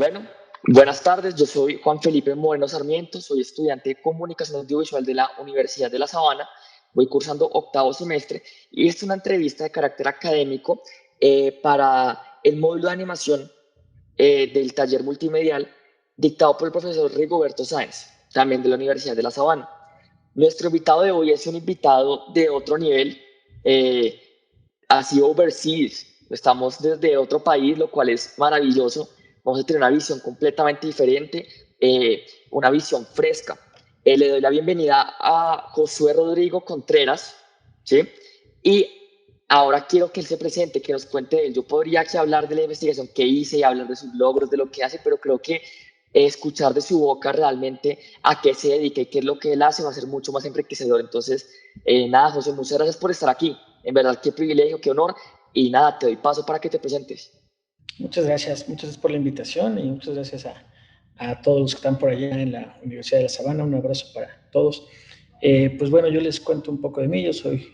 Bueno, buenas tardes. Yo soy Juan Felipe Moreno Sarmiento, soy estudiante de Comunicación Audiovisual de la Universidad de La Sabana. Voy cursando octavo semestre y esta es una entrevista de carácter académico para el módulo de animación del taller multimedial dictado por el profesor Rigoberto Sáenz, también de la Universidad de La Sabana. Nuestro invitado de hoy es un invitado de otro nivel, eh, así overseas. Estamos desde otro país, lo cual es maravilloso. Vamos a tener una visión completamente diferente, una visión fresca. Le doy la bienvenida a Josué Rodrigo Contreras, ¿sí? Y ahora quiero que él se presente, que nos cuente de él. Yo podría aquí hablar de la investigación que hice y hablar de sus logros, de lo que hace, pero creo que escuchar de su boca realmente a qué se dedica y qué es lo que él hace va a ser mucho más enriquecedor. Entonces, nada, José, muchas gracias por estar aquí. En verdad, qué privilegio, qué honor. Y nada, te doy paso para que te presentes. Muchas gracias por la invitación y muchas gracias a todos los que están por allá en la Universidad de La Sabana. Un abrazo para todos. Pues bueno, yo les cuento un poco de mí. Yo soy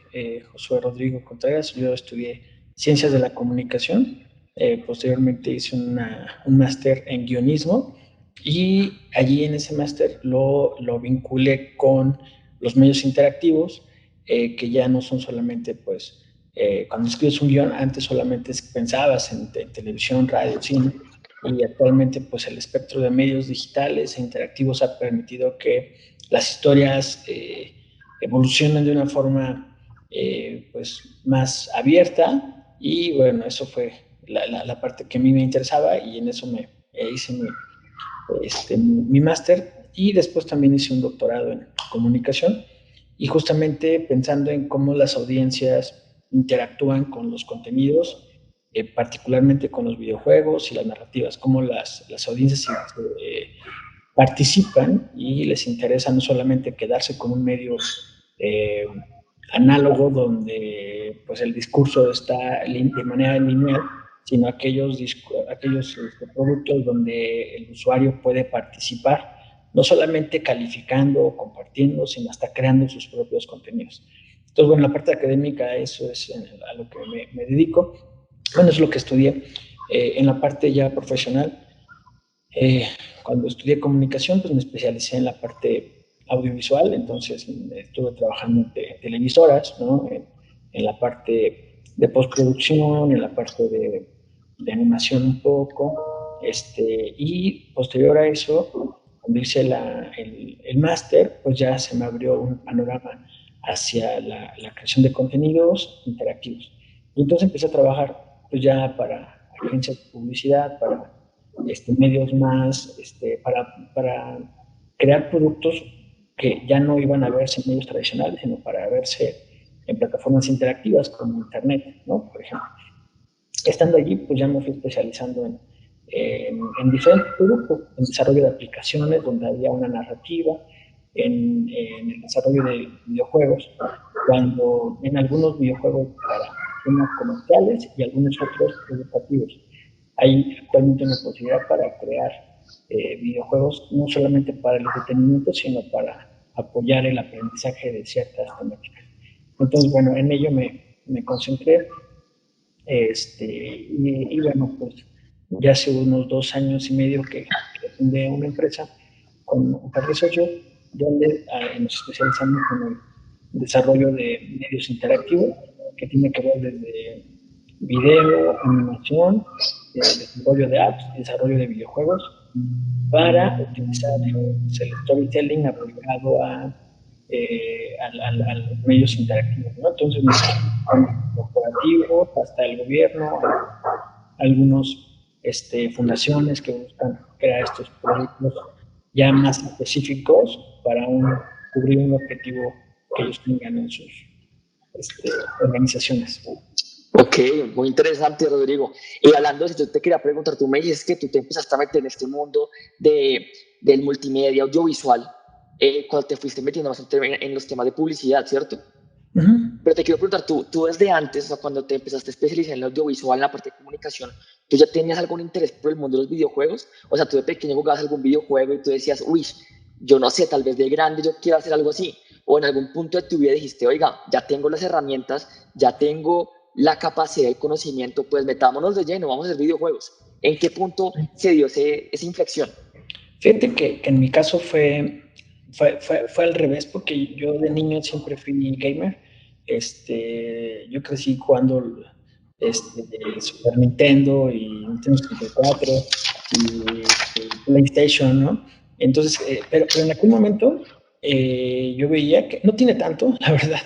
Josué Rodrigo Contreras. Yo estudié Ciencias de la Comunicación. Posteriormente hice un máster en guionismo y allí en ese máster lo vinculé con los medios interactivos, que ya no son solamente pues cuando escribes un guión, antes solamente pensabas en televisión, radio, cine, y actualmente pues el espectro de medios digitales e interactivos ha permitido que las historias evolucionen de una forma pues más abierta, y bueno, eso fue la parte que a mí me interesaba, y en eso me hice mi máster, y después también hice un doctorado en comunicación, y justamente pensando en cómo las audiencias interactúan con los contenidos, particularmente con los videojuegos y las narrativas, cómo las audiencias participan y les interesa no solamente quedarse con un medio eh, análogo donde pues el discurso está de manera lineal, sino aquellos productos donde el usuario puede participar, no solamente calificando o compartiendo, sino hasta creando sus propios contenidos. Entonces, bueno, la parte académica, eso es a lo que me dedico. Bueno, es lo que estudié. En la parte ya profesional, cuando estudié comunicación, pues me especialicé en la parte audiovisual. Entonces estuve trabajando en televisoras, ¿no? En la parte de postproducción, en la parte de animación un poco, y posterior a eso, cuando hice el máster, pues ya se me abrió un panorama hacia la creación de contenidos interactivos. Y entonces empecé a trabajar pues ya para agencias de publicidad, para medios más, para crear productos que ya no iban a verse en medios tradicionales, sino para verse en plataformas interactivas como Internet, ¿no? Por ejemplo. Estando allí, pues ya me fui especializando en diferentes productos, en desarrollo de aplicaciones donde había una narrativa, en el desarrollo de videojuegos, cuando en algunos videojuegos para temas comerciales y algunos otros educativos. Hay actualmente una posibilidad para crear videojuegos no solamente para el entretenimiento, sino para apoyar el aprendizaje de ciertas temáticas. Entonces, bueno, en ello me concentré, y bueno, pues ya hace unos 2 años y medio que fundé una empresa con un par de socios, donde nos especializamos en el desarrollo de medios interactivos, que tiene que ver desde video, animación, desarrollo de apps, desarrollo de videojuegos, para utilizar el storytelling aplicado a los medios interactivos, ¿no? Entonces, corporativos, hasta el gobierno, algunas fundaciones que buscan crear estos productos ya más específicos para cubrir un objetivo que ellos tengan en sus organizaciones. Ok, muy interesante, Rodrigo. Y hablando de eso, yo te quería preguntar, tú me dices que tú te empezaste a meter en este mundo del multimedia audiovisual cuando te fuiste metiendo bastante en los temas de publicidad, ¿cierto? Pero te quiero preguntar, tú desde antes, o sea, cuando te empezaste a especializar en el audiovisual, en la parte de comunicación, ¿tú ya tenías algún interés por el mundo de los videojuegos? O sea, tú de pequeño jugabas algún videojuego y tú decías, uy, yo no sé, tal vez de grande yo quiero hacer algo así. O en algún punto de tu vida dijiste, oiga, ya tengo las herramientas, ya tengo la capacidad y conocimiento, pues metámonos de lleno, vamos a hacer videojuegos. ¿En qué punto se dio esa inflexión? Fíjate que en mi caso fue al revés, porque yo de niño siempre fui gamer. Yo crecí jugando Super Nintendo y Nintendo 64 y PlayStation, ¿no? Entonces, pero en aquel momento yo veía que no tiene tanto, la verdad,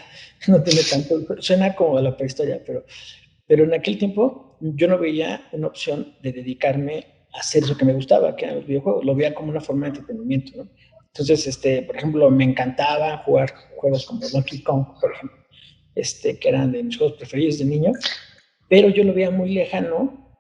no tiene tanto, suena como a la prehistoria, pero en aquel tiempo yo no veía una opción de dedicarme a hacer eso que me gustaba, que eran los videojuegos. Lo veía como una forma de entretenimiento, ¿no? Entonces, por ejemplo, me encantaba jugar juegos como Donkey Kong, por ejemplo, que eran de mis juegos preferidos de niño, pero yo lo veía muy lejano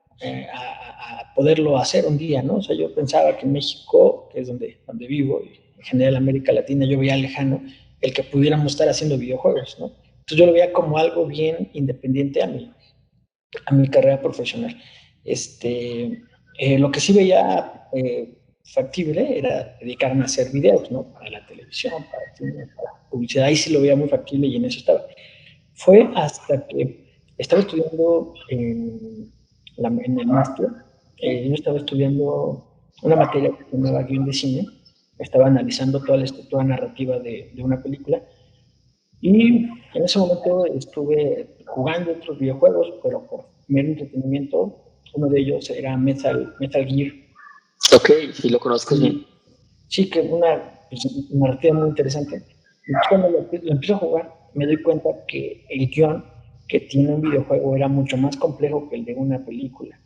a poderlo hacer un día, ¿no? O sea, yo pensaba que en México, que es donde vivo, y en general América Latina, yo veía lejano el que pudiéramos estar haciendo videojuegos, ¿no? Entonces yo lo veía como algo bien independiente a mi carrera profesional. Lo que sí veía factible era dedicarme a hacer videos, ¿no? Para la televisión, para el cine, para publicidad. Ahí sí lo veía muy factible y en eso estaba. Fue hasta que estaba estudiando en el máster, yo estaba estudiando una materia que se llamaba guión de cine, estaba analizando toda la estructura narrativa de una película y en ese momento estuve jugando otros videojuegos, pero por mero entretenimiento. Uno de ellos era Metal Gear. Ok, sí, lo conozco bien. Sí, que una narrativa muy interesante. Entonces, cuando lo empiezo a jugar, me doy cuenta que el guión que tiene un videojuego era mucho más complejo que el de una película,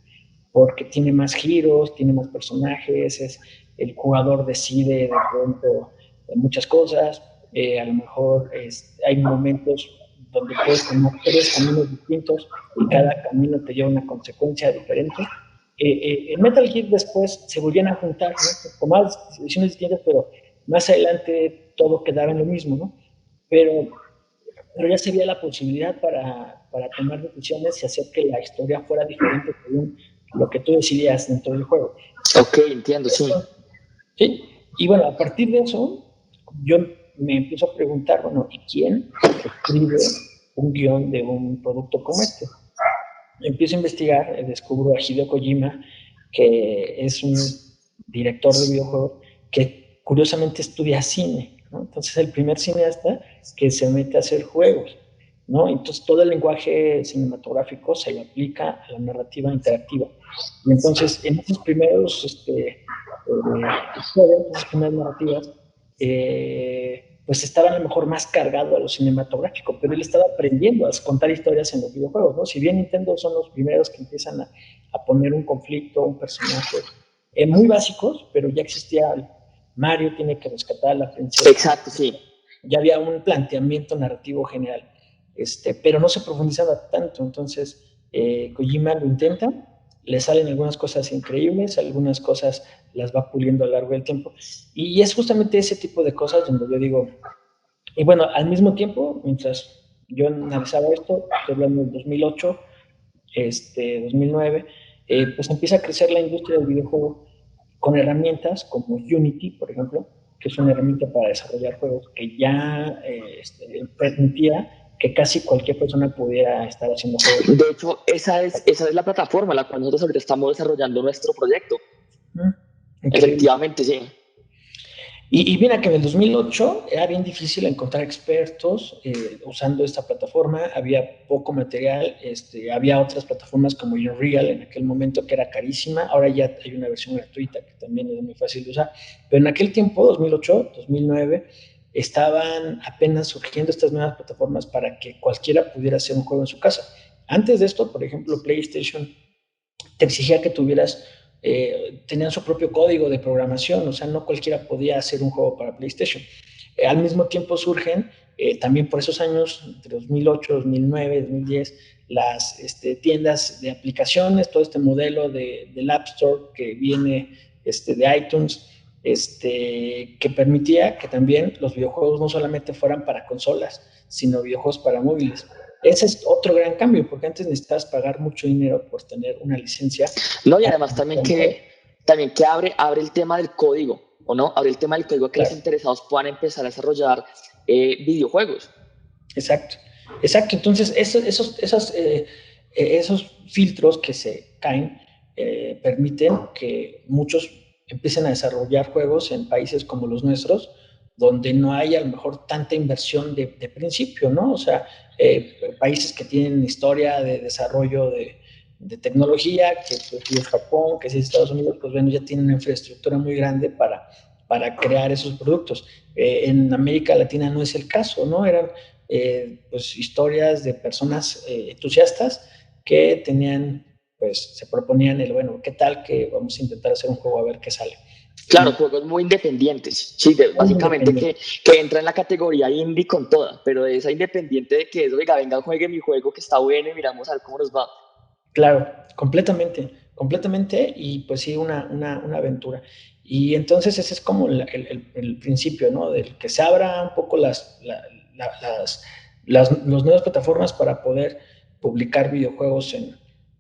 porque tiene más giros, tiene más personajes, el jugador decide de pronto muchas cosas, a lo mejor hay momentos donde puedes tomar tres caminos distintos y cada camino te lleva a una consecuencia diferente. En Metal Gear después se volvían a juntar, ¿no? Con más decisiones distintas, pero más adelante todo quedaba en lo mismo, ¿no? Pero ya se veía la posibilidad para tomar decisiones y hacer que la historia fuera diferente según lo que tú decidías dentro del juego. Ok, entiendo, sí. Sí, y bueno, a partir de eso, yo me empiezo a preguntar, bueno, ¿y quién escribe un guión de un producto como este? Empiezo a investigar, descubro a Hideo Kojima, que es un director de videojuegos que curiosamente estudia cine, ¿no? Entonces, el primer cineasta que se mete a hacer juegos, ¿no? Entonces, todo el lenguaje cinematográfico se lo aplica a la narrativa interactiva. Y entonces, en esos primeros juegos, esas primeras narrativas, pues estaba a lo mejor más cargado a lo cinematográfico, pero él estaba aprendiendo a contar historias en los videojuegos, ¿no? Si bien Nintendo son los primeros que empiezan a poner un conflicto, un personaje, muy básicos, pero ya existía Mario tiene que rescatar a la princesa. Exacto, sí. Ya había un planteamiento narrativo general, pero no se profundizaba tanto, entonces Kojima lo intenta, le salen algunas cosas increíbles, algunas cosas las va puliendo a lo largo del tiempo, y es justamente ese tipo de cosas donde yo digo, y bueno, al mismo tiempo, mientras yo analizaba esto, estoy hablando del 2008, 2009, pues empieza a crecer la industria del videojuego con herramientas como Unity, por ejemplo, que es una herramienta para desarrollar juegos que ya permitía que casi cualquier persona pudiera estar haciendo juegos. De hecho, esa es la plataforma en la cual nosotros ahorita estamos desarrollando nuestro proyecto. Efectivamente, sí. Y mira que en el 2008 era bien difícil encontrar expertos usando esta plataforma, había poco material, había otras plataformas como Unreal en aquel momento que era carísima, ahora ya hay una versión gratuita que también es muy fácil de usar, pero en aquel tiempo, 2008, 2009, estaban apenas surgiendo estas nuevas plataformas para que cualquiera pudiera hacer un juego en su casa. Antes de esto, por ejemplo, PlayStation te exigía que tuvieras, tenían su propio código de programación, o sea, no cualquiera podía hacer un juego para PlayStation. Al mismo tiempo surgen, también por esos años, entre 2008, 2009, 2010, las tiendas de aplicaciones, todo este modelo del App Store que viene de iTunes, que permitía que también los videojuegos no solamente fueran para consolas, sino videojuegos para móviles. Ese es otro gran cambio, porque antes necesitabas pagar mucho dinero por tener una licencia. No, y además también que abre el tema del código, ¿o no? Abre el tema del código a que los interesados puedan empezar a desarrollar videojuegos. Exacto. Entonces, esos filtros que se caen, permiten que muchos empiecen a desarrollar juegos en países como los nuestros, donde no hay a lo mejor tanta inversión de principio, ¿no? O sea, países que tienen historia de desarrollo de tecnología, que pues, si es Japón, que si es Estados Unidos, pues bueno, ya tienen una infraestructura muy grande para crear esos productos. En América Latina no es el caso, ¿no? Eran pues historias de personas entusiastas que tenían, pues se proponían el, bueno, ¿qué tal que vamos a intentar hacer un juego a ver qué sale? Claro, juegos muy independientes, sí, básicamente que entra en la categoría indie con toda, pero de esa independiente de que es, oiga, venga, juegue mi juego que está bueno y miramos a ver cómo nos va. Claro, completamente, y pues sí, una aventura. Y entonces ese es como el principio, ¿no? Del que se abra un poco las nuevas plataformas para poder publicar videojuegos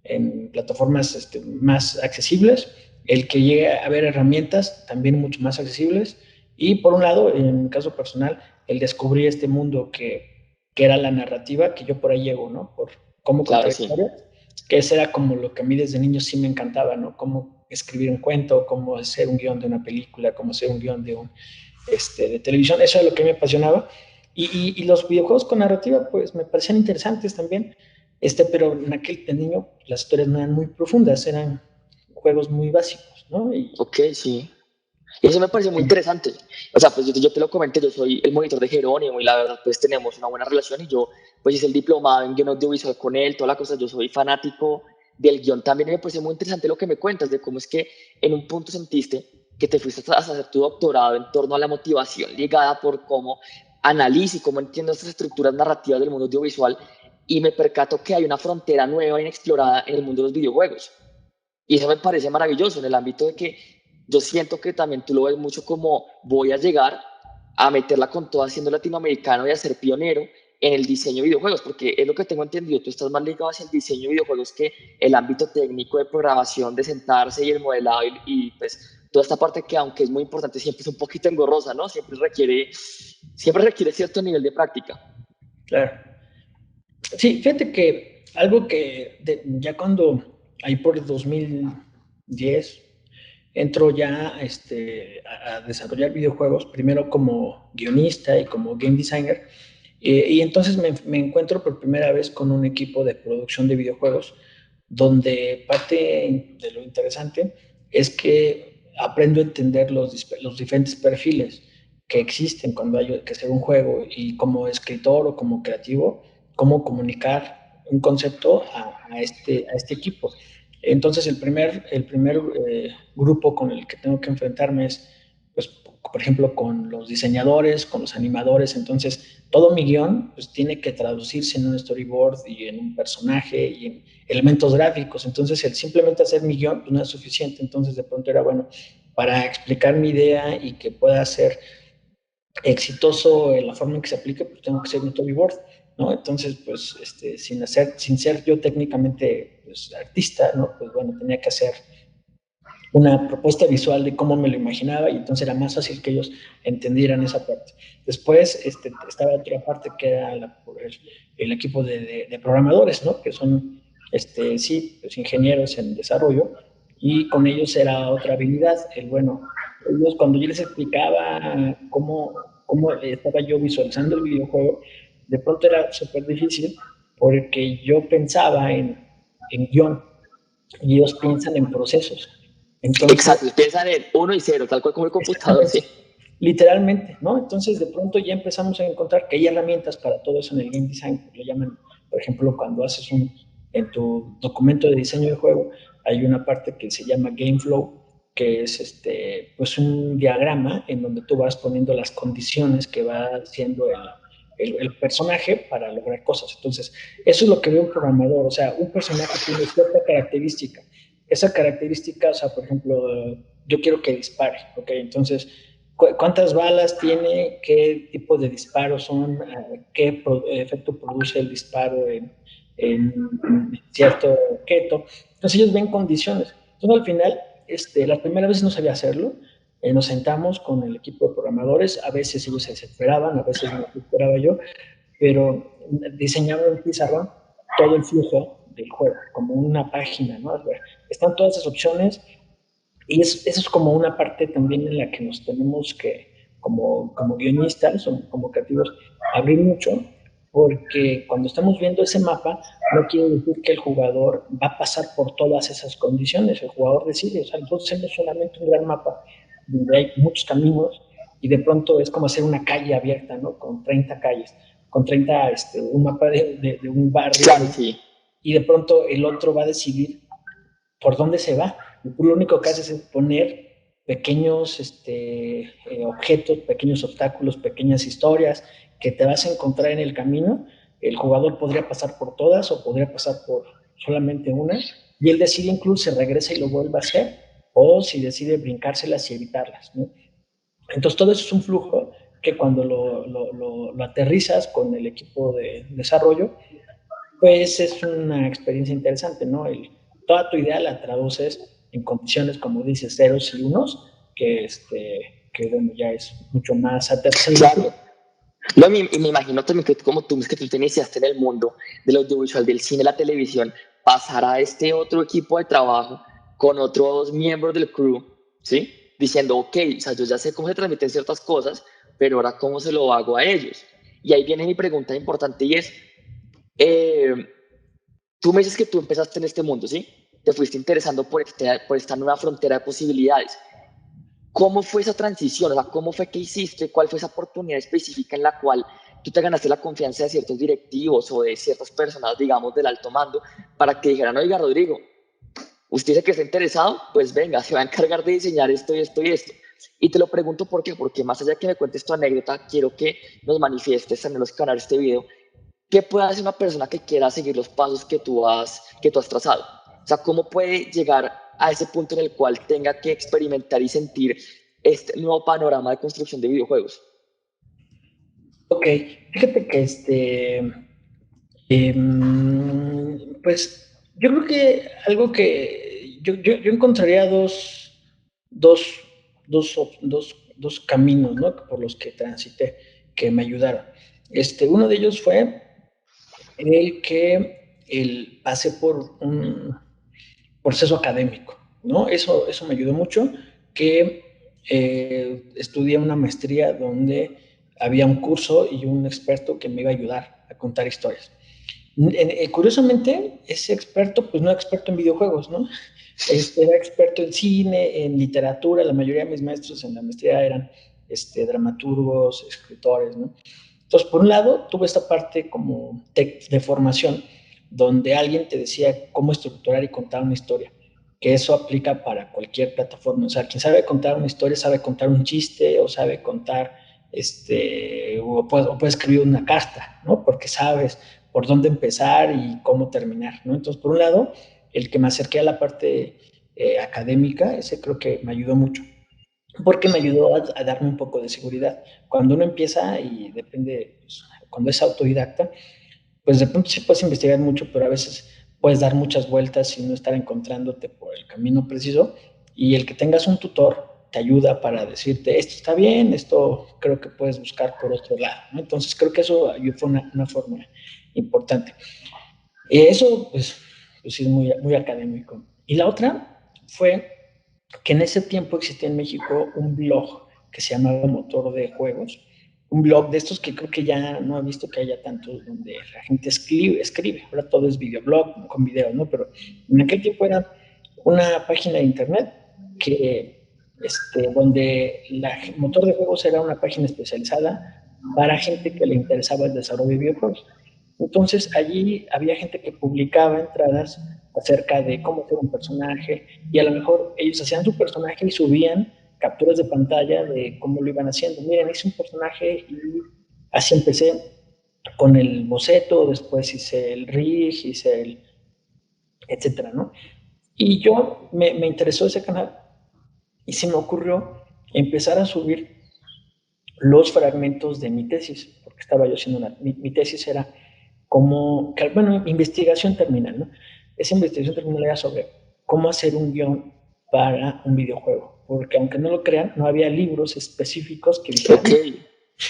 en plataformas más accesibles, el que llegue a haber herramientas también mucho más accesibles, y por un lado, en mi caso personal, el descubrir este mundo que era la narrativa, que yo por ahí llego, ¿no? Por cómo Claro, contar sí. historias, que ese era como lo que a mí desde niño sí me encantaba, ¿no? Cómo escribir un cuento, cómo hacer un guión de una película, cómo hacer un guión de televisión, eso es lo que me apasionaba. Y los videojuegos con narrativa, pues me parecían interesantes también, pero en aquel de niño las historias no eran muy profundas, eran juegos muy básicos, ¿no? Ok, sí. Y eso me pareció muy interesante. O sea, pues yo te lo comenté, yo soy el monitor de Jerónimo y la verdad, pues tenemos una buena relación y yo, pues hice el diplomado en guión audiovisual con él, toda la cosa, yo soy fanático del guión también y me pareció muy interesante lo que me cuentas de cómo es que en un punto sentiste que te fuiste a hacer tu doctorado en torno a la motivación ligada por cómo analizo y cómo entiendo estas estructuras narrativas del mundo audiovisual y me percato que hay una frontera nueva e inexplorada en el mundo de los videojuegos. Y eso me parece maravilloso en el ámbito de que yo siento que también tú lo ves mucho como voy a llegar a meterla con todo siendo latinoamericano y a ser pionero en el diseño de videojuegos, porque es lo que tengo entendido, tú estás más ligado hacia el diseño de videojuegos que el ámbito técnico de programación, de sentarse y el modelado y pues toda esta parte que aunque es muy importante siempre es un poquito engorrosa, ¿no? Siempre requiere cierto nivel de práctica. Claro. Sí, fíjate que algo que ya cuando, ahí por el 2010, entro ya a desarrollar videojuegos, primero como guionista y como game designer, y entonces me encuentro por primera vez con un equipo de producción de videojuegos, donde parte de lo interesante es que aprendo a entender los diferentes perfiles que existen cuando hay que hacer un juego, y como escritor o como creativo, cómo comunicar un concepto a este equipo. Entonces, el primer grupo con el que tengo que enfrentarme es, pues, por ejemplo, con los diseñadores, con los animadores. Entonces, todo mi guión pues, tiene que traducirse en un storyboard y en un personaje y en elementos gráficos. Entonces, el simplemente hacer mi guión pues, no es suficiente. Entonces, de pronto era bueno, para explicar mi idea y que pueda ser exitoso en la forma en que se aplique, pues tengo que ser un storyboard, ¿no? Entonces, pues, sin ser yo técnicamente pues, artista, ¿no? Pues bueno, tenía que hacer una propuesta visual de cómo me lo imaginaba, y entonces era más fácil que ellos entendieran esa parte. Después estaba otra parte que era el equipo de programadores, ¿no? Que son, sí, pues ingenieros en desarrollo, y con ellos era otra habilidad, bueno, ellos cuando yo les explicaba cómo estaba yo visualizando el videojuego, de pronto era súper difícil porque yo pensaba en guión y ellos piensan en procesos. Entonces, Exacto, piensan en uno y cero, tal cual como el computador, sí. literalmente, ¿no? Entonces, de pronto ya empezamos a encontrar que hay herramientas para todo eso en el game design. Lo llaman, por ejemplo, cuando haces en tu documento de diseño de juego, hay una parte que se llama game flow, que es pues un diagrama en donde tú vas poniendo las condiciones que va haciendo el personaje para lograr cosas. Entonces, eso es lo que ve un programador. O sea, un personaje tiene cierta característica. Esa característica, o sea, por ejemplo, yo quiero que dispare, ¿ok? Entonces, cuántas balas tiene, qué tipo de disparos son, qué efecto produce el disparo en cierto objeto. Entonces ellos ven condiciones. Entonces al final, la primera vez no sabía hacerlo. Nos sentamos con el equipo de programadores, a veces ellos se desesperaban, a veces me desesperaba yo, pero diseñaba en pizarrón todo el flujo del juego, como una página, ¿no? Están todas esas opciones y eso es como una parte también en la que nos tenemos que, como guionistas o como creativos, abrir mucho, porque cuando estamos viendo ese mapa, no quiere decir que el jugador va a pasar por todas esas condiciones, el jugador decide, o sea, nosotros hacemos solamente un gran mapa donde hay muchos caminos y de pronto es como hacer una calle abierta, ¿no? Con 30 calles, con 30, un mapa de un barrio, Claro, ¿no? sí. Y de pronto el otro va a decidir por dónde se va. Y tú lo único que haces es poner pequeños objetos, pequeños obstáculos, pequeñas historias que te vas a encontrar en el camino. El jugador podría pasar por todas o podría pasar por solamente una, y él decide incluso si regresa y lo vuelve a hacer, o si decide brincárselas y evitarlas, ¿no? Entonces todo eso es un flujo que cuando lo aterrizas con el equipo de desarrollo, pues es una experiencia interesante, ¿no? Toda tu idea la traduces en condiciones, como dices, ceros y unos, que bueno, ya es mucho más aterrizado. Claro. No, y me imagino también que como tú, que tú te iniciaste en el mundo del audiovisual, del cine, la televisión, pasar a este otro equipo de trabajo con otros miembros del crew, ¿sí? Diciendo, ok, o sea, yo ya sé cómo se transmiten ciertas cosas, pero ahora cómo se lo hago a ellos. Y ahí viene mi pregunta importante y es, eh, tú me dices que tú empezaste en este mundo, ¿sí? Te fuiste interesando por esta nueva frontera de posibilidades. ¿Cómo fue esa transición? O sea, ¿cómo fue que hiciste? ¿Cuál fue esa oportunidad específica en la cual tú te ganaste la confianza de ciertos directivos o de ciertas personas, digamos, del alto mando, para que dijeran, oiga, Rodrigo, usted dice que está interesado, pues venga, se va a encargar de diseñar esto y esto y esto? Y te lo pregunto por qué, porque más allá de que me cuentes tu anécdota, quiero que nos manifiestes también los canales de este video, ¿qué puede hacer una persona que quiera seguir los pasos que tú has trazado? O sea, ¿cómo puede llegar a ese punto en el cual tenga que experimentar y sentir este nuevo panorama de construcción de videojuegos? Ok, fíjate que pues yo creo que algo que yo encontraría dos, dos caminos, ¿no? Por los que transité, que me ayudaron. Uno de ellos fue el que pasé por un proceso académico, ¿no? Eso me ayudó mucho, que estudié una maestría donde había un curso y un experto que me iba a ayudar a contar historias. Curiosamente, ese experto, pues no era experto en videojuegos, ¿no? Era experto en cine, en literatura. La mayoría de mis maestros en la maestría eran dramaturgos, escritores, ¿no? Entonces, por un lado, tuve esta parte como de formación, donde alguien te decía cómo estructurar y contar una historia, que eso aplica para cualquier plataforma. O sea, quien sabe contar una historia sabe contar un chiste o sabe contar, o puede escribir una carta, ¿no? Porque sabes por dónde empezar y cómo terminar, ¿no? Entonces, por un lado, el que me acerqué a la parte académica, ese creo que me ayudó mucho, porque me ayudó a darme un poco de seguridad. Cuando uno empieza y depende, pues, cuando es autodidacta, pues de pronto sí puedes investigar mucho, pero a veces puedes dar muchas vueltas y no estar encontrándote por el camino preciso. Y el que tengas un tutor te ayuda para decirte, esto está bien, esto creo que puedes buscar por otro lado, ¿no? Entonces creo que eso fue una forma importante. Eso, pues sí, es muy académico. Y la otra fue que en ese tiempo existía en México un blog que se llamaba Motor de Juegos, un blog de estos que creo que ya no he visto que haya tantos, donde la gente escribe, ahora todo es videoblog con videos, ¿no? Pero en aquel tiempo era una página de internet que, donde Motor de Juegos era una página especializada para gente que le interesaba el desarrollo de videojuegos. Entonces allí había gente que publicaba entradas acerca de cómo hacer un personaje, y a lo mejor ellos hacían su personaje y subían capturas de pantalla de cómo lo iban haciendo. Miren, hice un personaje y así empecé con el boceto, después hice el rig, hice el etcétera, ¿no? Y yo me interesó ese canal y se me ocurrió empezar a subir los fragmentos de mi tesis, porque estaba yo haciendo mi tesis era como, bueno, investigación terminal, ¿no? Esa investigación terminal era sobre cómo hacer un guión para un videojuego, porque aunque no lo crean, no había libros específicos que dijeran, Ok,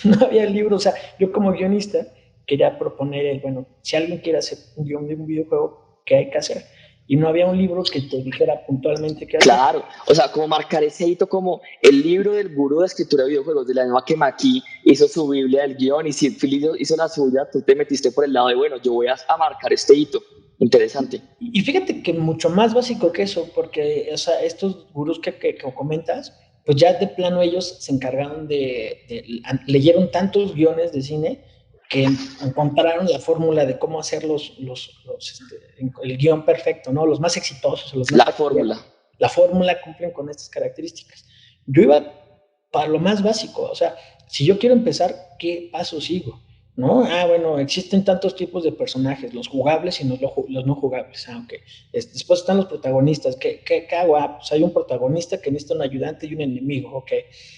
no había libros, o sea, yo como guionista quería proponer, bueno, si alguien quiere hacer un guión de un videojuego, qué hay que hacer. Y no había un libro que te dijera puntualmente qué hacer. Claro, o sea, como marcar ese hito como el libro del gurú de escritura de videojuegos, de la misma que Maki hizo su Biblia del guión y si Phil hizo la suya, tú te metiste por el lado de, bueno, yo voy a marcar este hito. Interesante. Y fíjate que mucho más básico que eso, porque o sea, estos gurús que comentas, pues ya de plano ellos se encargaron leyeron tantos guiones de cine que encontraron la fórmula de cómo hacer el guión perfecto, ¿no? Los más exitosos, los más La fórmula. la fórmula cumplen con estas características. Yo iba para lo más básico, o sea, si yo quiero empezar, ¿qué paso sigo? ¿No? Bueno, existen tantos tipos de personajes, los jugables y los no jugables. Ok. Después están los protagonistas. ¿Qué hago? Pues hay un protagonista que necesita un ayudante y un enemigo. Ok.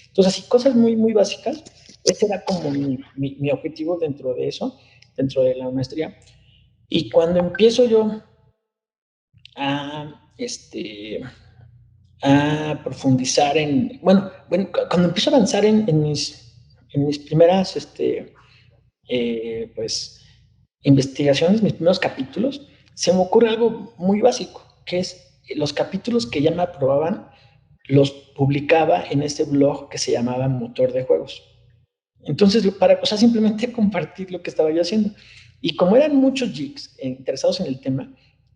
Entonces, así cosas muy, muy básicas. Ese era como mi objetivo dentro de eso, dentro de la maestría. Y cuando empiezo yo a, a profundizar bueno, cuando empiezo a avanzar en mis primeras, pues, investigaciones, mis primeros capítulos, se me ocurre algo muy básico, que es los capítulos que ya me aprobaban, los publicaba en este blog que se llamaba Motor de Juegos. Entonces, o sea, simplemente compartir lo que estaba yo haciendo. Y como eran muchos geeks interesados en el tema,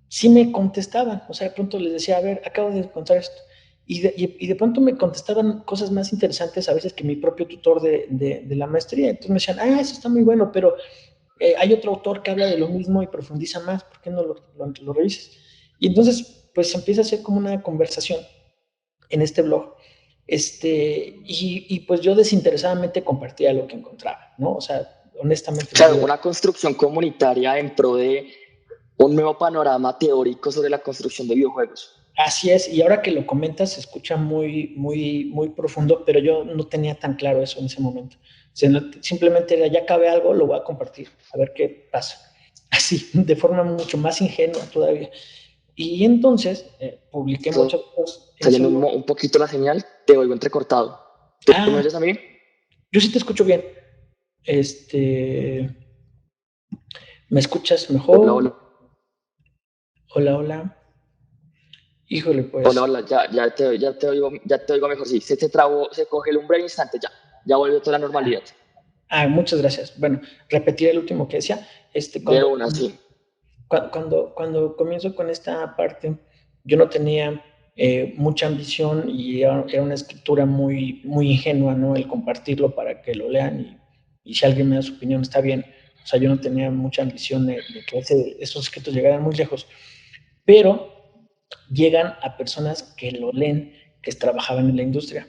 sí me contestaban. O sea, de pronto les decía, a ver, acabo de encontrar esto. Y de pronto me contestaban cosas más interesantes a veces que mi propio tutor de la maestría. Entonces me decían, eso está muy bueno, pero hay otro autor que habla de lo mismo y profundiza más, ¿por qué no lo revisas? Y entonces, pues empieza a ser como una conversación en este blog. Pues yo desinteresadamente compartía lo que encontraba, ¿no? O sea, honestamente. Claro, una construcción comunitaria en pro de un nuevo panorama teórico sobre la construcción de videojuegos. Así es, y ahora que lo comentas se escucha muy, muy, muy profundo, pero yo no tenía tan claro eso en ese momento. O sea, simplemente era, ya acabé algo, lo voy a compartir, a ver qué pasa. Así, de forma mucho más ingenua todavía. Y entonces publiqué muchas cosas en Está ese yendo blog. un poquito la señal, te oigo entrecortado. ¿Tú me oyes a mí? Yo sí te escucho bien. ¿Me escuchas Hola, mejor? hola. Hola, hola. Híjole, Hola, pues. hola, ya te oigo mejor. Sí, se trabó, se coge un breve instante ya. Ya volvió toda la normalidad. Muchas gracias. Bueno, repetir el último que decía. De una, sí. Cuando comienzo con esta parte, yo no tenía mucha ambición y era una escritura muy, muy ingenua, ¿no? El compartirlo para que lo lean y si alguien me da su opinión está bien. O sea, yo no tenía mucha ambición de que esos escritos llegaran muy lejos, pero llegan a personas que lo leen, que trabajaban en la industria.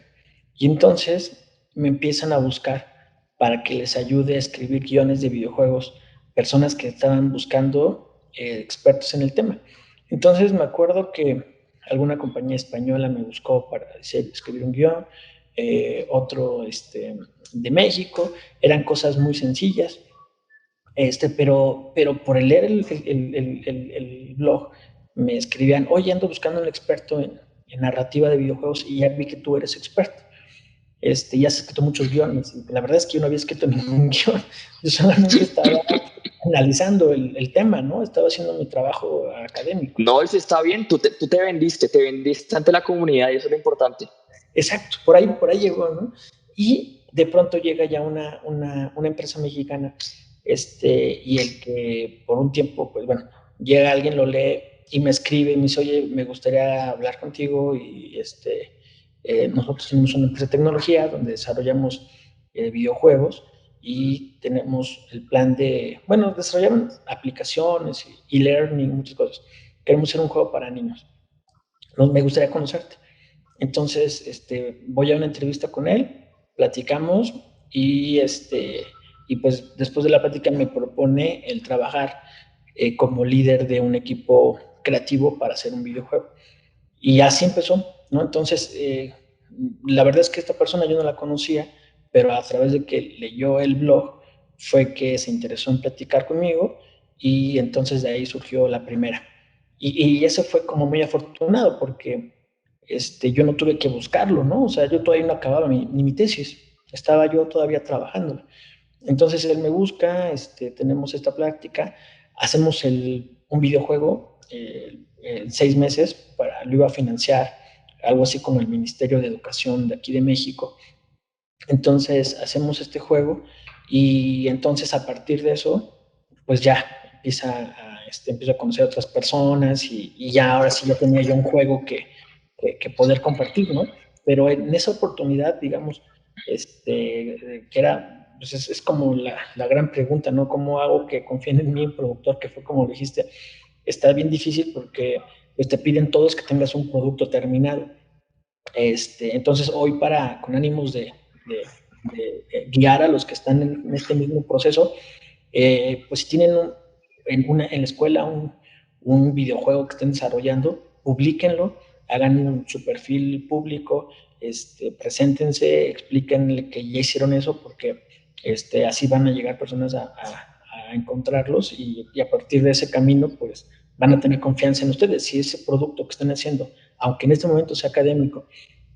Y entonces me empiezan a buscar para que les ayude a escribir guiones de videojuegos, personas que estaban buscando expertos en el tema. Entonces me acuerdo que alguna compañía española me buscó para escribir un guión, otro de México, eran cosas muy sencillas, pero por leer el blog me escribían, oye, ando buscando un experto en narrativa de videojuegos y ya vi que tú eres experto. Ya has escrito muchos guiones. Y la verdad es que yo no había escrito ningún guión. Yo solamente estaba analizando el tema, ¿no? Estaba haciendo mi trabajo académico. No, eso está bien. Tú te vendiste ante la comunidad y eso es lo importante. Exacto, por ahí llegó, ¿no? Y de pronto llega ya una empresa mexicana, y el que por un tiempo, pues bueno, llega alguien, lo lee y me escribe y me dice, oye, me gustaría hablar contigo y nosotros tenemos una empresa de tecnología donde desarrollamos videojuegos y tenemos el plan bueno, desarrollaron aplicaciones y learning, muchas cosas. Queremos hacer un juego para niños. Me gustaría conocerte. Entonces, voy a una entrevista con él, platicamos y pues después de la plática me propone el trabajar como líder de un equipo creativo para hacer un videojuego. Y así empezó, ¿no? Entonces, la verdad es que esta persona yo no la conocía, pero a través de que leyó el blog fue que se interesó en platicar conmigo y entonces de ahí surgió la primera. Y eso fue como muy afortunado porque yo no tuve que buscarlo, ¿no? O sea, yo todavía no acababa ni mi tesis, estaba yo todavía trabajando. Entonces él me busca, tenemos esta práctica, hacemos un videojuego en 6 meses, lo iba a financiar algo así como el Ministerio de Educación de aquí de México. Entonces hacemos este juego y entonces a partir de eso, pues ya empiezo a conocer a otras personas y ya ahora sí ya tenía yo un juego que poder compartir, ¿no? Pero en esa oportunidad, digamos, que era, pues es como la gran pregunta, ¿no? ¿Cómo hago que confíen en mí, productor, que fue como dijiste? Está bien difícil porque pues, te piden todos que tengas un producto terminado. Entonces, hoy con ánimos de guiar a los que están en este mismo proceso, pues si tienen en la escuela un videojuego que estén desarrollando, publíquenlo, hagan su perfil público, preséntense, expliquen que ya hicieron eso, porque así van a llegar personas a encontrarlos y a partir de ese camino, pues van a tener confianza en ustedes. Si ese producto que están haciendo, aunque en este momento sea académico,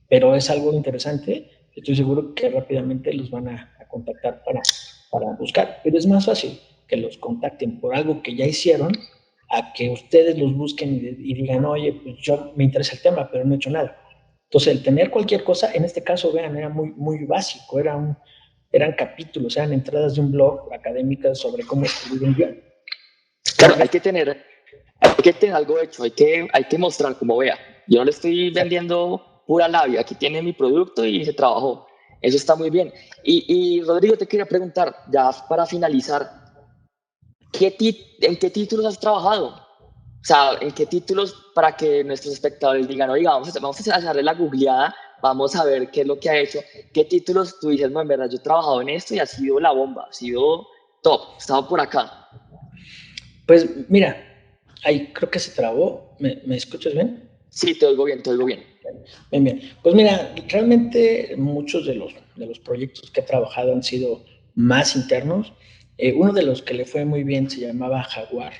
pero es algo interesante, estoy seguro que rápidamente los van a contactar para buscar. Pero es más fácil que los contacten por algo que ya hicieron a que ustedes los busquen y digan, oye, pues yo me interesa el tema, pero no he hecho nada. Entonces, el tener cualquier cosa, en este caso, vean, era muy, muy básico, eran capítulos, eran entradas de un blog académicas sobre cómo escribir un guión. Claro, hay que tener algo hecho, hay que mostrar como vea. Yo no le estoy vendiendo pura labia, aquí tiene mi producto y se trabajó. Eso está muy bien. Y Rodrigo, te quería preguntar, ya para finalizar, ¿en qué títulos has trabajado? O sea, ¿en qué títulos para que nuestros espectadores digan, oiga, vamos a hacerle la googleada, vamos a ver qué es lo que ha hecho? ¿Qué títulos tú dices, no, en verdad, yo he trabajado en esto y ha sido la bomba, ha sido top, he estado por acá? Pues mira, ahí creo que se trabó. ¿Me escuchas bien? Sí, te oigo bien, te oigo bien. Bien, bien. Pues mira, realmente muchos de los proyectos que he trabajado han sido más internos. Uno de los que le fue muy bien se llamaba Jaguar.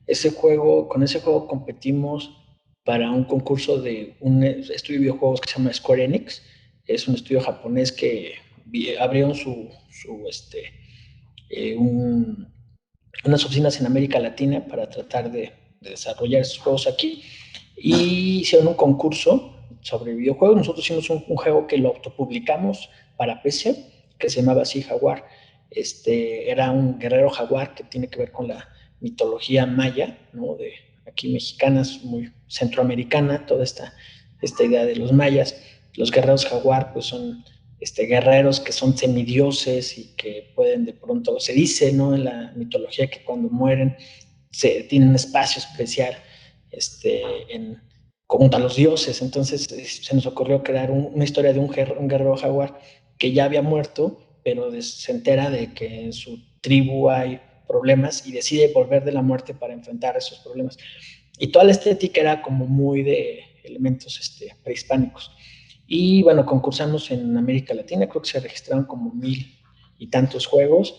Con ese juego competimos para un concurso de un estudio de videojuegos que se llama Square Enix. Es un estudio japonés que abrieron unas oficinas en América Latina para tratar de desarrollar esos juegos aquí. Y hicieron un concurso sobre videojuegos. Nosotros hicimos un juego que lo autopublicamos para PC, que se llamaba así Jaguar. Era un guerrero jaguar que tiene que ver con la mitología maya, ¿no? De aquí mexicanas, muy centroamericana, toda esta idea de los mayas. Los guerreros jaguar, pues son guerreros que son semidioses y que pueden de pronto, se dice, ¿no? En la mitología que cuando mueren tienen un espacio especial junto a los dioses. Entonces se nos ocurrió crear una historia de un guerrero jaguar que ya había muerto, pero se entera de que en su tribu hay problemas y decide volver de la muerte para enfrentar esos problemas. Y toda la estética era como muy de elementos prehispánicos. Y bueno, concursamos en América Latina, creo que se registraron como 1000 y tantos juegos,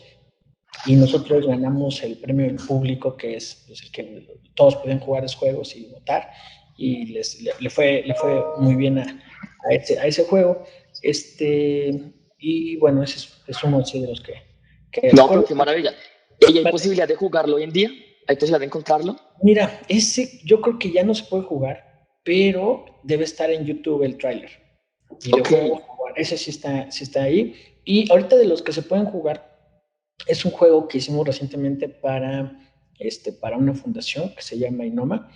y nosotros ganamos el premio del público, que es pues, el que todos pueden jugar esos juegos y votar, y le fue muy bien a ese juego. Y bueno, ese es uno de los que No, pero recuerdo. qué maravilla. ¿Y hay posibilidad de jugarlo hoy en día? ¿Hay posibilidad de encontrarlo? Mira, ese yo creo que ya no se puede jugar, pero debe estar en YouTube el tráiler. Y lo Ok, puedo jugar. Ese sí está ahí. Y ahorita de los que se pueden jugar, es un juego que hicimos recientemente para una fundación que se llama Inoma.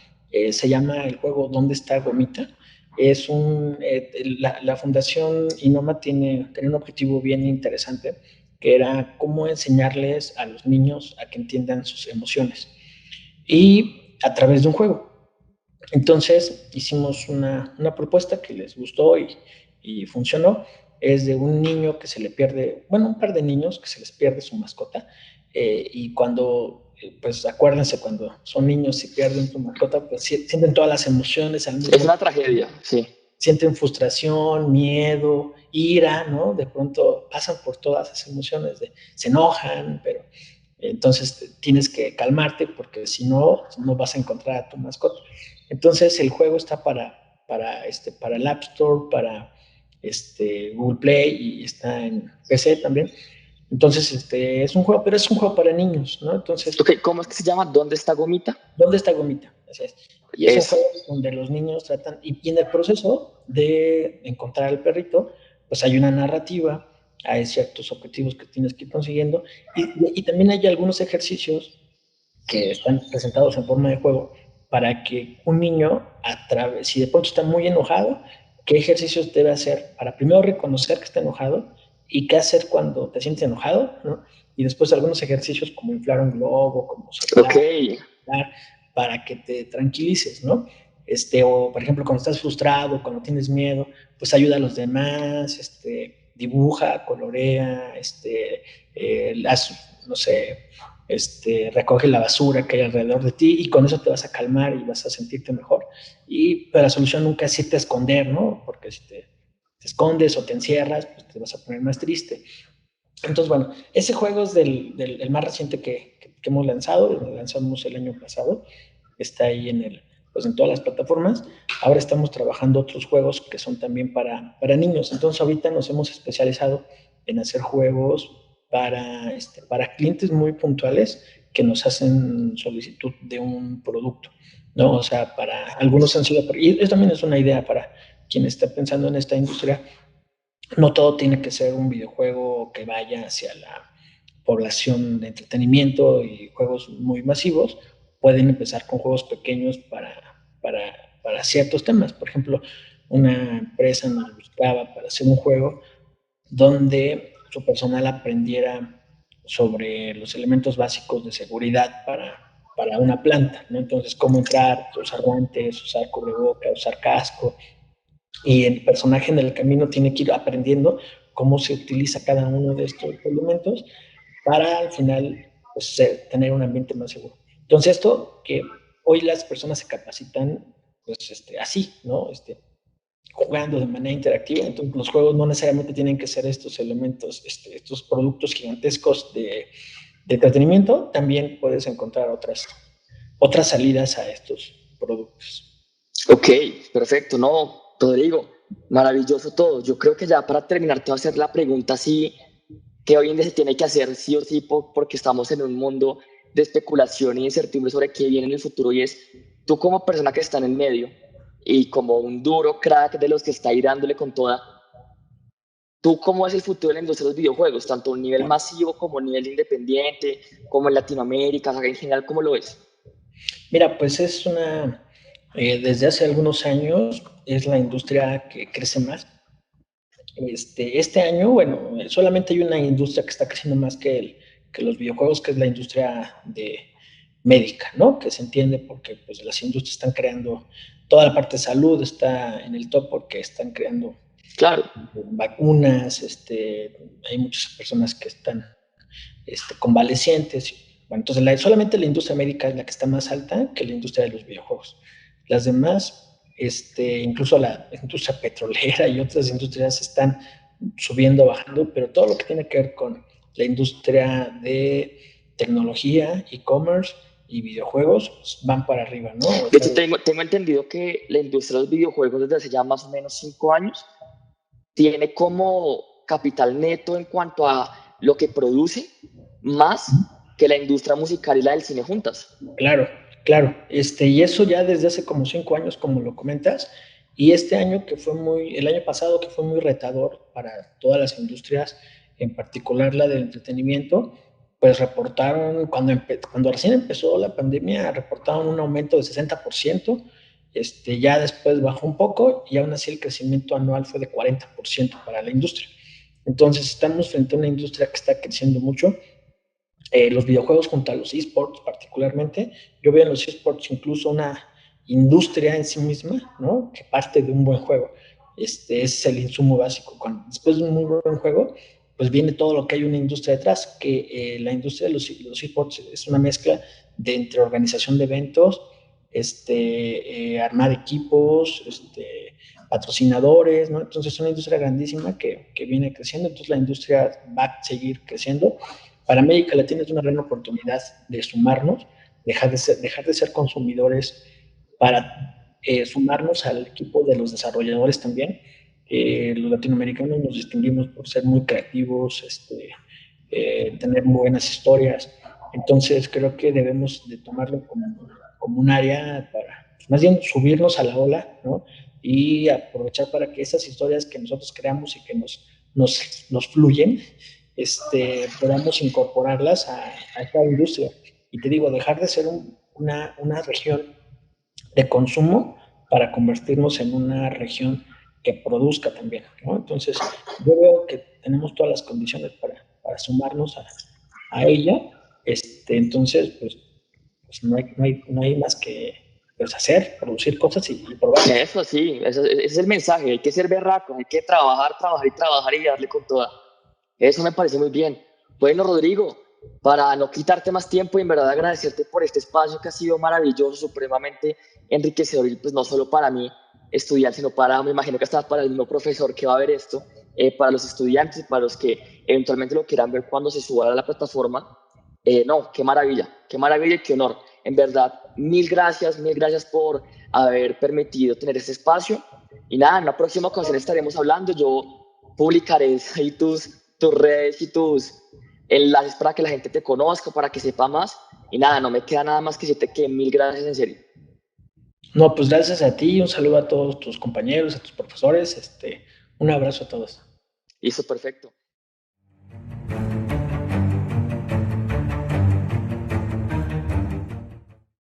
Se llama el juego ¿Dónde está Gomita? La fundación Inoma tenía un objetivo bien interesante, que era cómo enseñarles a los niños a que entiendan sus emociones. Y a través de un juego. Entonces hicimos una propuesta que les gustó y funcionó. Es de un niño que se le pierde, bueno, un par de niños que se les pierde su mascota. Y cuando, pues acuérdense, cuando son niños y pierden su mascota, pues sienten todas las emociones al mismo es una tiempo. tragedia, sí. Sienten frustración, miedo, ira, ¿no? De pronto pasan por todas esas emociones, se enojan, pero entonces tienes que calmarte porque si no, no vas a encontrar a tu mascota. Entonces el juego está para el App Store, para Google Play y está en PC también. Entonces es un juego, pero es un juego para niños, ¿no? Entonces, Ok, ¿cómo es que se llama? ¿Dónde está Gomita? ¿dónde está Gomita? Así es. Y es un Eso. juego donde los niños tratan, y en el proceso de encontrar al perrito, pues hay una narrativa, hay ciertos objetivos que tienes que ir consiguiendo, y también hay algunos ejercicios que están presentados en forma de juego para que un niño, si de pronto está muy enojado, qué ejercicios debe hacer para primero reconocer que está enojado y qué hacer cuando te sientes enojado, ¿no? Y después algunos ejercicios como inflar un globo, como Ok. soplar, para que te tranquilices, ¿no? O por ejemplo, cuando estás frustrado, cuando tienes miedo, pues ayuda a los demás, dibuja, colorea, no sé, recoge la basura que hay alrededor de ti y con eso te vas a calmar y vas a sentirte mejor. Pero la solución nunca es irte a esconder, ¿no? Porque si te escondes o te encierras, pues te vas a poner más triste. Entonces, bueno, ese juego es el más reciente que hemos lanzado, lo lanzamos el año pasado, está ahí pues en todas las plataformas. Ahora estamos trabajando otros juegos que son también para niños. Entonces, ahorita nos hemos especializado en hacer juegos para clientes muy puntuales que nos hacen solicitud de un producto, ¿no? O sea, para algunos han sido, y eso también es una idea para quien está pensando en esta industria. No todo tiene que ser un videojuego que vaya hacia la población de entretenimiento y juegos muy masivos. Pueden empezar con juegos pequeños para ciertos temas. Por ejemplo, una empresa nos buscaba para hacer un juego donde su personal aprendiera sobre los elementos básicos de seguridad para una planta, ¿no? Entonces, cómo entrar, usar guantes, usar cubreboca, usar casco, y el personaje en el camino tiene que ir aprendiendo cómo se utiliza cada uno de estos elementos para al final pues, tener un ambiente más seguro. Entonces esto que hoy las personas se capacitan pues así, ¿no? Jugando de manera interactiva, entonces los juegos no necesariamente tienen que ser estos elementos, estos productos gigantescos de entretenimiento, también puedes encontrar otras salidas a estos productos. Ok, perfecto. No, Rodrigo, maravilloso todo. Yo creo que ya para terminar te voy a hacer la pregunta así que hoy en día se tiene que hacer sí o sí porque estamos en un mundo de especulación y incertidumbre sobre qué viene en el futuro y es, tú como persona que está en el medio y como un duro crack de los que está ahí dándole con toda, ¿tú cómo es el futuro de la industria de los videojuegos, tanto a nivel masivo como a nivel independiente, como en Latinoamérica, o sea, en general, cómo lo ves? Mira, pues desde hace algunos años es la industria que crece más. Este año, bueno, solamente hay una industria que está creciendo más que los videojuegos, que es la industria médica, ¿no? Que se entiende porque pues, las industrias están creando, toda la parte de salud está en el top porque están creando Claro. vacunas, hay muchas personas que están convalecientes. Bueno, entonces solamente la industria médica es la que está más alta que la industria de los videojuegos. Las demás, incluso la industria petrolera y otras industrias están subiendo, bajando, pero todo lo que tiene que ver con la industria de tecnología, e-commerce y videojuegos pues, van para arriba, ¿no? O De sea, hecho, tengo entendido que la industria de los videojuegos desde hace ya más o menos 5 años tiene como capital neto en cuanto a lo que produce más que la industria musical y la del cine juntas. claro, claro. Y eso ya desde hace como 5 años, como lo comentas, y este año el año pasado que fue muy retador para todas las industrias, en particular la del entretenimiento, pues reportaron, cuando recién empezó la pandemia, reportaron un aumento de 60%, ya después bajó un poco y aún así el crecimiento anual fue de 40% para la industria. Entonces estamos frente a una industria que está creciendo mucho, los videojuegos junto a los esports particularmente. Yo veo en los esports incluso una industria en sí misma, ¿no? Que parte de un buen juego. Es el insumo básico. Después de un muy buen juego, pues viene todo lo que hay una industria detrás, que la industria de los esports es una mezcla de entre organización de eventos, armar equipos, patrocinadores, ¿no? Entonces es una industria grandísima que viene creciendo, entonces la industria va a seguir creciendo. Para América Latina es una gran oportunidad de sumarnos, dejar de ser consumidores para sumarnos al equipo de los desarrolladores también. Los latinoamericanos nos distinguimos por ser muy creativos, tener buenas historias. Entonces creo que debemos de tomarlo como un área para, pues, más bien, subirnos a la ola, ¿no? Y aprovechar para que esas historias que nosotros creamos y que nos fluyen, podamos incorporarlas a esta industria. Y te digo, dejar de ser una región de consumo para convertirnos en una región que produzca también, ¿no? Entonces, yo veo que tenemos todas las condiciones para sumarnos a ella. Entonces, pues no hay más que pues, hacer, producir cosas y probarlas. Eso sí, ese es el mensaje. Hay que ser berraco, hay que trabajar, trabajar y trabajar y darle con toda. Eso me parece muy bien. Bueno, Rodrigo, para no quitarte más tiempo y en verdad agradecerte por este espacio que ha sido maravilloso, supremamente enriquecedor, y pues no solo para mí, estudiante, sino para, me imagino que hasta para el mismo profesor que va a ver esto, para los estudiantes y para los que eventualmente lo quieran ver cuando se suba a la plataforma. No, qué maravilla y qué honor. En verdad, mil gracias por haber permitido tener este espacio. Y nada, en la próxima ocasión estaremos hablando. Yo publicaré ahí tus redes y tus enlaces para que la gente te conozca, para que sepa más. Y nada, no me queda nada más que decirte que mil gracias en serio. No, pues gracias a ti, un saludo a todos tus compañeros, a tus profesores, un abrazo a todos. Listo, perfecto.